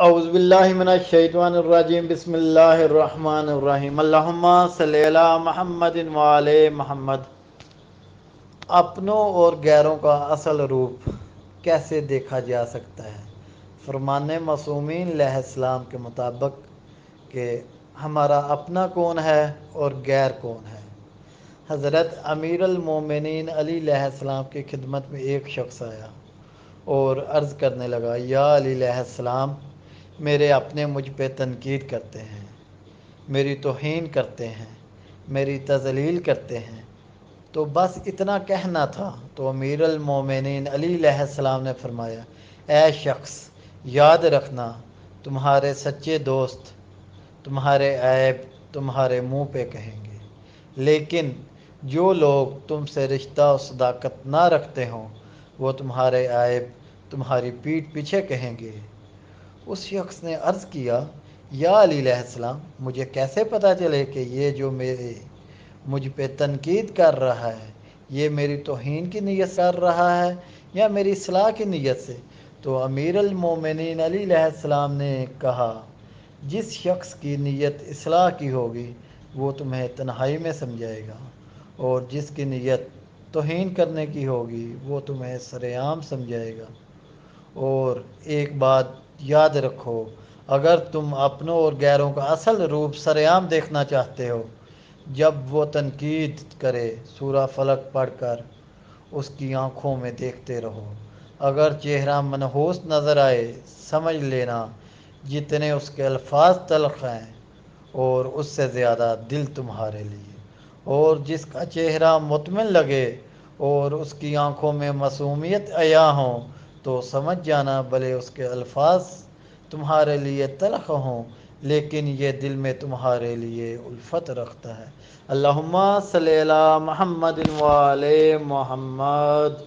اعوذ باللہ من الشیطان الرجیم بسم اللہ الرحمن الرحیم اللہم صلی علی محمد وعلی محمد۔ اپنوں اور غیروں کا اصل روپ کیسے دیکھا جا سکتا ہے؟ فرمان معصومین علیہ السلام کے مطابق کہ ہمارا اپنا کون ہے اور غیر کون ہے۔ حضرت امیر المومنین علی علیہ السلام کی خدمت میں ایک شخص آیا اور عرض کرنے لگا، یا علی علیہ السلام، میرے اپنے مجھ پہ تنقید کرتے ہیں، میری توہین کرتے ہیں، میری تذلیل کرتے ہیں، تو بس اتنا کہنا تھا۔ تو امیر المومنین علی علیہ السلام نے فرمایا، اے شخص، یاد رکھنا تمہارے سچے دوست تمہارے عیب تمہارے منہ پہ کہیں گے، لیکن جو لوگ تم سے رشتہ و صداقت نہ رکھتے ہوں وہ تمہارے عیب تمہاری پیٹھ پیچھے کہیں گے۔ اس شخص نے عرض کیا، یا علی علیہ السلام، مجھے کیسے پتہ چلے کہ یہ جو مجھ پہ تنقید کر رہا ہے یہ میری توہین کی نیت سے کر رہا ہے یا میری اصلاح کی نیت سے؟ تو امیر المومنین علی علیہ السلام نے کہا، جس شخص کی نیت اصلاح کی ہوگی وہ تمہیں تنہائی میں سمجھائے گا، اور جس کی نیت توہین کرنے کی ہوگی وہ تمہیں سرعام سمجھائے گا۔ اور ایک بات یاد رکھو، اگر تم اپنوں اور غیروں کا اصل روپ سرعام دیکھنا چاہتے ہو، جب وہ تنقید کرے سورہ فلق پڑھ کر اس کی آنکھوں میں دیکھتے رہو۔ اگر چہرہ منحوس نظر آئے سمجھ لینا جتنے اس کے الفاظ تلخ ہیں اور اس سے زیادہ دل تمہارے لیے، اور جس کا چہرہ مطمئن لگے اور اس کی آنکھوں میں معصومیت عیاں ہوں تو سمجھ جانا بھلے اس کے الفاظ تمہارے لیے تلخ ہوں لیکن یہ دل میں تمہارے لیے الفت رکھتا ہے۔ اللہم صلی علی محمد وعلی محمد۔